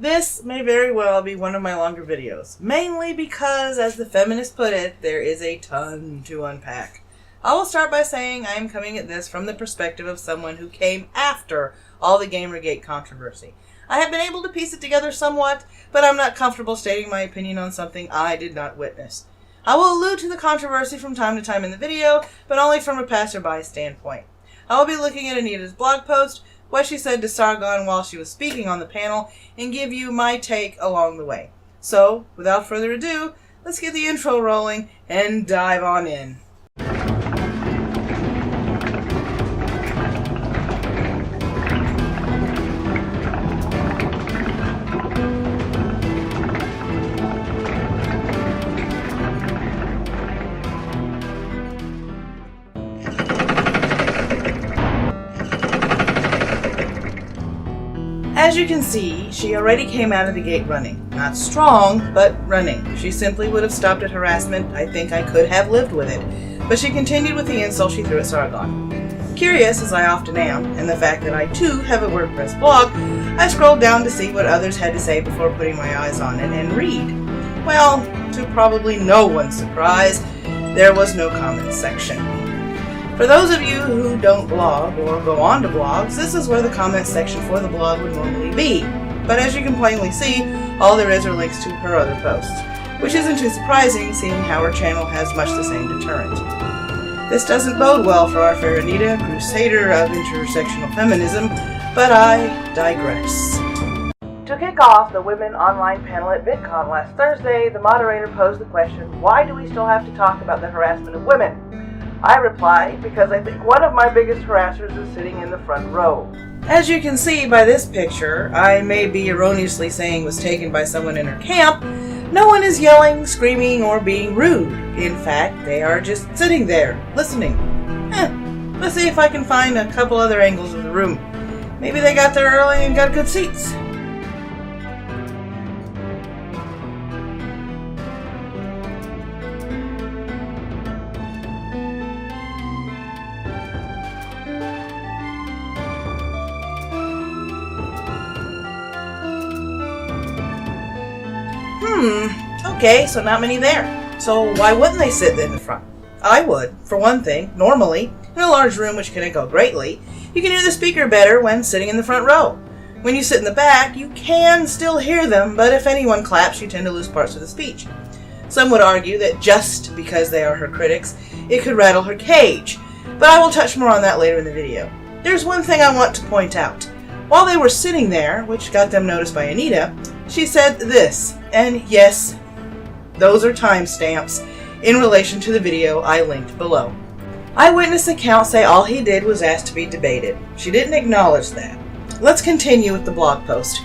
This may very well be one of my longer videos, mainly because, as the feminists put it, there is a ton to unpack. I will start by saying I am coming at this from the perspective of someone who came after all the Gamergate controversy. I have been able to piece it together somewhat, but I'm not comfortable stating my opinion on something I did not witness. I will allude to the controversy from time to time in the video, but only from a passerby standpoint. I will be looking at Anita's blog post, what she said to Sargon while she was speaking on the panel, and give you my take along the way. So, without further ado, let's get the intro rolling and dive on in. As you can see, she already came out of the gate running. Not strong, but running. She simply would have stopped at harassment. I think I could have lived with it. But she continued with the insult she threw at Sargon. Curious, as I often am, and the fact that I too have a WordPress blog, I scrolled down to see what others had to say before putting my eyes on it and read. Well, to probably no one's surprise, there was no comments section. For those of you who don't blog or go on to blogs, this is where the comments section for the blog would normally be. But as you can plainly see, all there is are links to her other posts, which isn't too surprising seeing how her channel has much the same deterrent. This doesn't bode well for our fair Anita, crusader of intersectional feminism, but I digress. To kick off the Women Online panel at VidCon last Thursday, the moderator posed the question, why do we still have to talk about the harassment of women? I replied, because I think one of my biggest harassers is sitting in the front row. As you can see by this picture, I may be erroneously saying was taken by someone in her camp, no one is yelling, screaming, or being rude. In fact, they are just sitting there, listening. Let's see if I can find a couple other angles of the room. Maybe they got there early and got good seats. Okay, so not many there. So why wouldn't they sit in the front? I would, for one thing. Normally, in a large room which can echo greatly, you can hear the speaker better when sitting in the front row. When you sit in the back, you can still hear them, but if anyone claps, you tend to lose parts of the speech. Some would argue that just because they are her critics, it could rattle her cage, but I will touch more on that later in the video. There's one thing I want to point out. While they were sitting there, which got them noticed by Anita, she said this, and yes, those are timestamps in relation to the video I linked below. Eyewitness accounts say all he did was ask to be debated. She didn't acknowledge that. Let's continue with the blog post.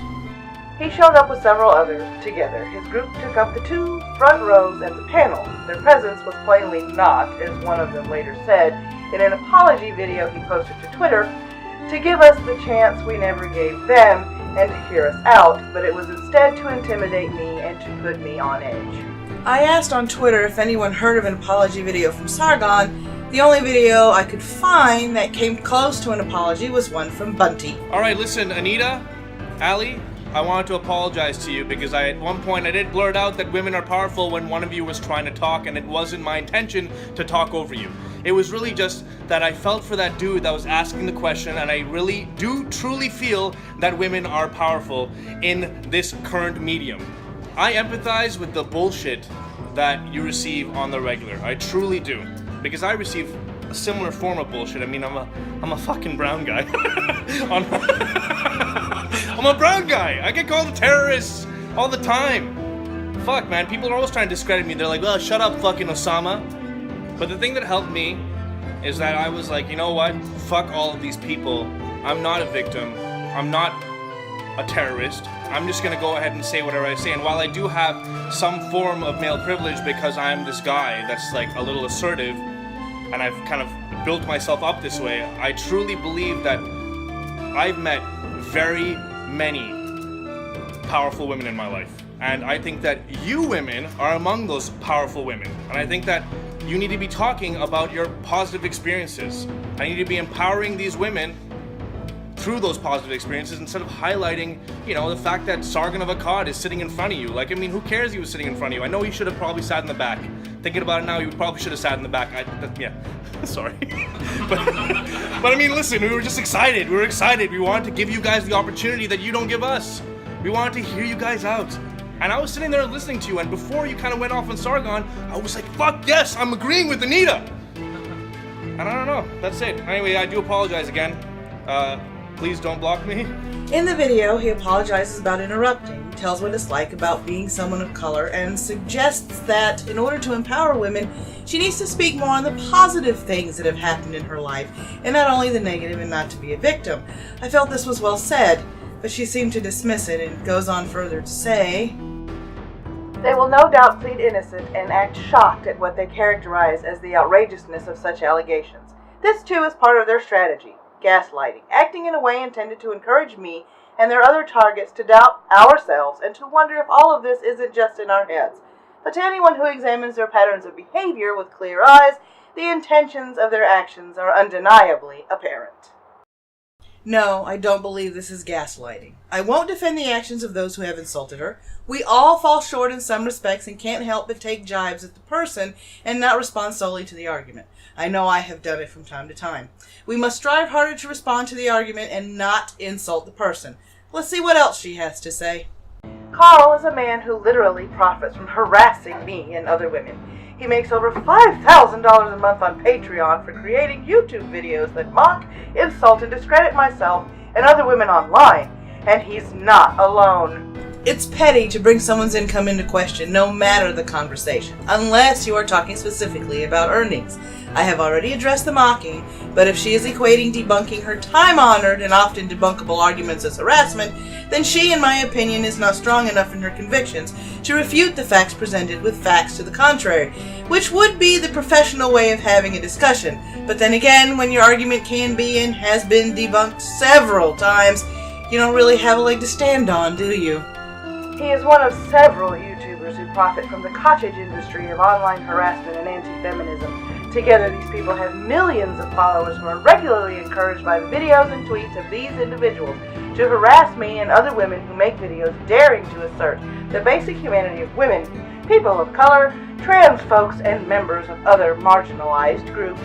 He showed up with several others together. His group took up the two front rows at the panel. Their presence was plainly not, as one of them later said, in an apology video he posted to Twitter, to give us the chance we never gave them and to hear us out, but it was instead to intimidate me and to put me on edge. I asked on Twitter if anyone heard of an apology video from Sargon. The only video I could find that came close to an apology was one from Bunty. Alright, listen, Anita, Allie, I wanted to apologize to you because at one point I did blurt out that women are powerful when one of you was trying to talk, and it wasn't my intention to talk over you. It was really just that I felt for that dude that was asking the question, and I really do truly feel that women are powerful in this current medium. I empathize with the bullshit that you receive on the regular. I truly do. Because I receive a similar form of bullshit. I mean, I'm a fucking brown guy. I'm a brown guy. I get called a terrorist all the time. Fuck, man. People are always trying to discredit me. They're like, well, shut up, fucking Osama. But the thing that helped me is that I was like, you know what? Fuck all of these people. I'm not a victim. I'm not a terrorist. I'm just gonna go ahead and say whatever I say. And while I do have some form of male privilege because I'm this guy that's like a little assertive, and I've kind of built myself up this way, I truly believe that I've met very many powerful women in my life. And I think that you women are among those powerful women. And I think that you need to be talking about your positive experiences. I need to be empowering these women through those positive experiences instead of highlighting, you know, the fact that Sargon of Akkad is sitting in front of you. Like, I mean, who cares he was sitting in front of you? I know he should have probably sat in the back. Thinking about it now, he probably should have sat in the back. Yeah, sorry. but I mean, listen, we were just excited. We were excited. We wanted to give you guys the opportunity that you don't give us. We wanted to hear you guys out. And I was sitting there listening to you, and before you kind of went off on Sargon, I was like, fuck yes, I'm agreeing with Anita. And I don't know, that's it. Anyway, I do apologize again. Please don't block me. In the video, he apologizes about interrupting, tells what it's like about being someone of color, and suggests that in order to empower women, she needs to speak more on the positive things that have happened in her life, and not only the negative, and not to be a victim. I felt this was well said, but she seemed to dismiss it and goes on further to say, "They will no doubt plead innocent and act shocked at what they characterize as the outrageousness of such allegations. This too is part of their strategy. Gaslighting, acting in a way intended to encourage me and their other targets to doubt ourselves and to wonder if all of this isn't just in our heads. But to anyone who examines their patterns of behavior with clear eyes, the intentions of their actions are undeniably apparent." No, I don't believe this is gaslighting. I won't defend the actions of those who have insulted her. We all fall short in some respects and can't help but take jibes at the person and not respond solely to the argument. I know I have done it from time to time. We must strive harder to respond to the argument and not insult the person. Let's see what else she has to say. "Carl is a man who literally profits from harassing me and other women. He makes over $5,000 a month on Patreon for creating YouTube videos that mock, insult, and discredit myself and other women online. And he's not alone." It's petty to bring someone's income into question, no matter the conversation, unless you are talking specifically about earnings. I have already addressed the mocking, but if she is equating debunking her time-honored and often debunkable arguments as harassment, then she, in my opinion, is not strong enough in her convictions to refute the facts presented with facts to the contrary, which would be the professional way of having a discussion. But then again, when your argument can be and has been debunked several times, you don't really have a leg to stand on, do you? He is one of several YouTubers who profit from the cottage industry of online harassment and anti-feminism. Together, these people have millions of followers who are regularly encouraged by the videos and tweets of these individuals to harass me and other women who make videos daring to assert the basic humanity of women, people of color, trans folks, and members of other marginalized groups.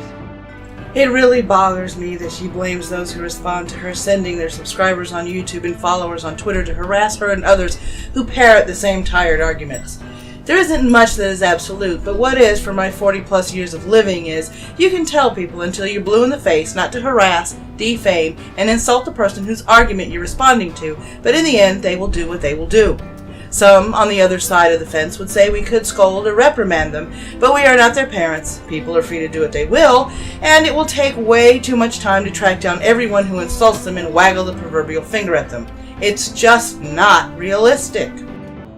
It really bothers me that she blames those who respond to her sending their subscribers on YouTube and followers on Twitter to harass her and others who parrot the same tired arguments. There isn't much that is absolute, but what is for my 40-plus years of living is you can tell people until you're blue in the face not to harass, defame, and insult the person whose argument you're responding to, but in the end they will do what they will do. Some, on the other side of the fence, would say we could scold or reprimand them, but we are not their parents. People are free to do what they will, and it will take way too much time to track down everyone who insults them and waggle the proverbial finger at them. It's just not realistic.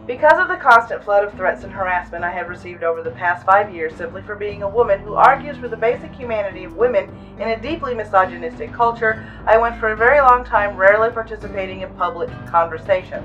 Because of the constant flood of threats and harassment I have received over the past 5 years simply for being a woman who argues for the basic humanity of women in a deeply misogynistic culture, I went for a very long time rarely participating in public conversations.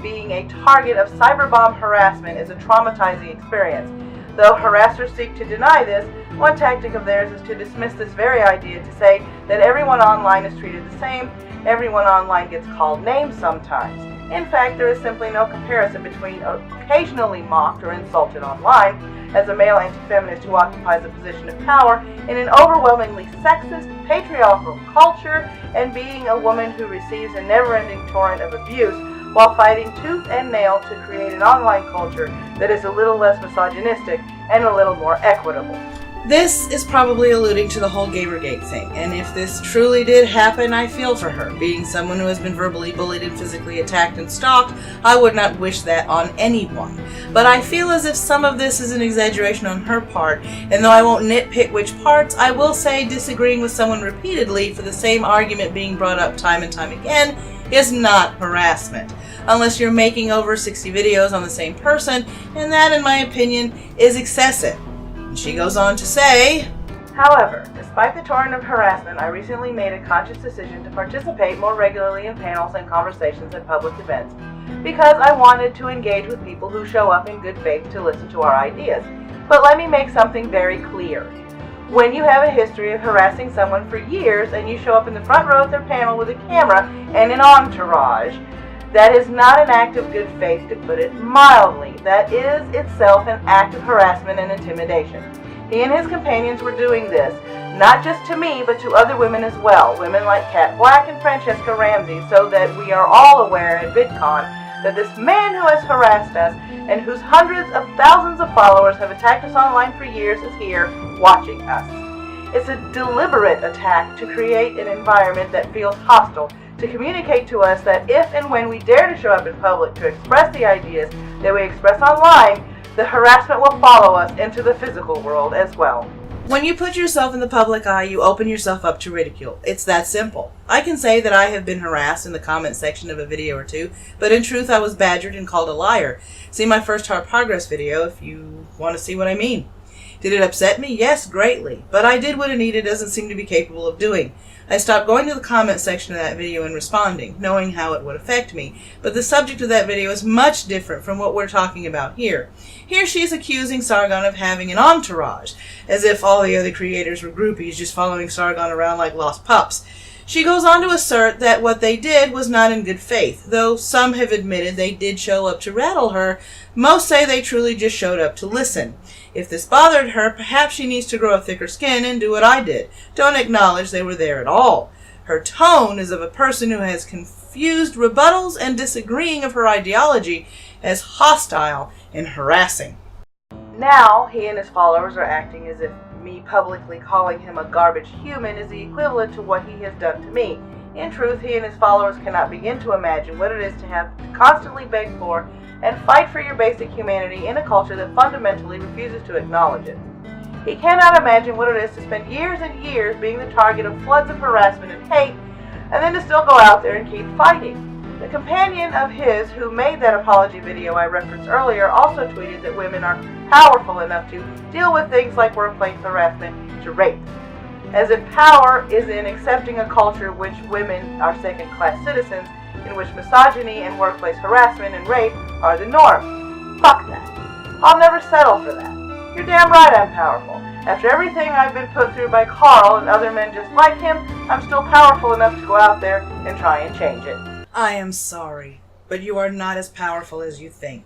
Being a target of cyberbomb harassment is a traumatizing experience. Though harassers seek to deny this, one tactic of theirs is to dismiss this very idea, to say that everyone online is treated the same, everyone online gets called names sometimes. In fact, there is simply no comparison between occasionally mocked or insulted online as a male anti-feminist who occupies a position of power in an overwhelmingly sexist, patriarchal culture, and being a woman who receives a never-ending torrent of abuse while fighting tooth and nail to create an online culture that is a little less misogynistic and a little more equitable. This is probably alluding to the whole Gamergate thing, and if this truly did happen, I feel for her. Being someone who has been verbally bullied and physically attacked and stalked, I would not wish that on anyone. But I feel as if some of this is an exaggeration on her part, and though I won't nitpick which parts, I will say disagreeing with someone repeatedly for the same argument being brought up time and time again is not harassment, unless you're making over 60 videos on the same person, and that, in my opinion, is excessive. She goes on to say, however, despite the torrent of harassment, I recently made a conscious decision to participate more regularly in panels and conversations at public events because I wanted to engage with people who show up in good faith to listen to our ideas. But let me make something very clear. When you have a history of harassing someone for years and you show up in the front row of their panel with a camera and an entourage, that is not an act of good faith, to put it mildly. That is itself an act of harassment and intimidation. He and his companions were doing this, not just to me, but to other women as well, women like Kat Black and Francesca Ramsey, so that we are all aware at VidCon that this man who has harassed us and whose hundreds of thousands of followers have attacked us online for years is here watching us. It's a deliberate attack to create an environment that feels hostile, to communicate to us that if and when we dare to show up in public to express the ideas that we express online, the harassment will follow us into the physical world as well. When you put yourself in the public eye, you open yourself up to ridicule. It's that simple. I can say that I have been harassed in the comment section of a video or two, but in truth I was badgered and called a liar. See my first Hard Progress video if you want to see what I mean. Did it upset me? Yes, greatly. But I did what Anita doesn't seem to be capable of doing. I stopped going to the comment section of that video and responding, knowing how it would affect me. But the subject of that video is much different from what we're talking about here. Here she's accusing Sargon of having an entourage, as if all the other creators were groupies just following Sargon around like lost pups. She goes on to assert that what they did was not in good faith, though some have admitted they did show up to rattle her. Most say they truly just showed up to listen. If this bothered her, perhaps she needs to grow a thicker skin and do what I did. Don't acknowledge they were there at all. Her tone is of a person who has confused rebuttals and disagreeing of her ideology as hostile and harassing. Now, he and his followers are acting as if me publicly calling him a garbage human is the equivalent to what he has done to me. In truth, he and his followers cannot begin to imagine what it is to have to constantly beg for and fight for your basic humanity in a culture that fundamentally refuses to acknowledge it. He cannot imagine what it is to spend years and years being the target of floods of harassment and hate, and then to still go out there and keep fighting. The companion of his who made that apology video I referenced earlier also tweeted that women are powerful enough to deal with things like workplace harassment to rape. As if power is in accepting a culture in which women are second-class citizens, in which misogyny and workplace harassment and rape are the norm. Fuck that. I'll never settle for that. You're damn right I'm powerful. After everything I've been put through by Carl and other men just like him, I'm still powerful enough to go out there and try and change it. I am sorry, but you are not as powerful as you think.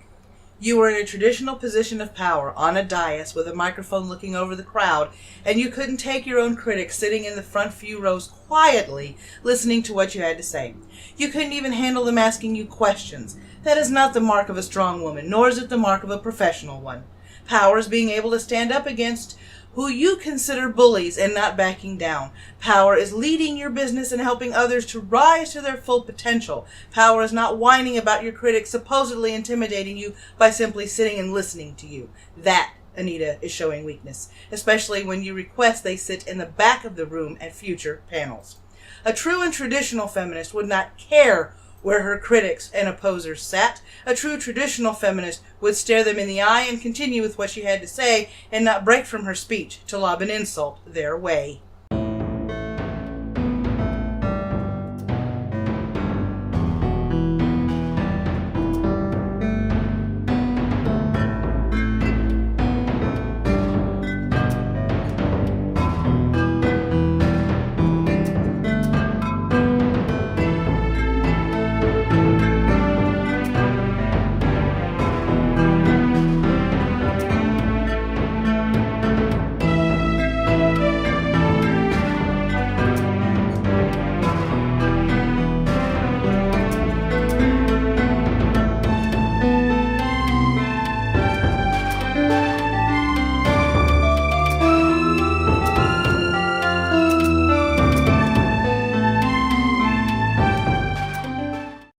You were in a traditional position of power, on a dais with a microphone looking over the crowd, and you couldn't take your own critics sitting in the front few rows quietly listening to what you had to say. You couldn't even handle them asking you questions. That is not the mark of a strong woman, nor is it the mark of a professional one. Power is being able to stand up against who you consider bullies and not backing down. Power is leading your business and helping others to rise to their full potential. Power is not whining about your critics supposedly intimidating you by simply sitting and listening to you. That, Anita, is showing weakness, especially when you request they sit in the back of the room at future panels. A true and traditional feminist would not care where her critics and opposers sat. A true traditional feminist would stare them in the eye and continue with what she had to say and not break from her speech to lob an insult their way.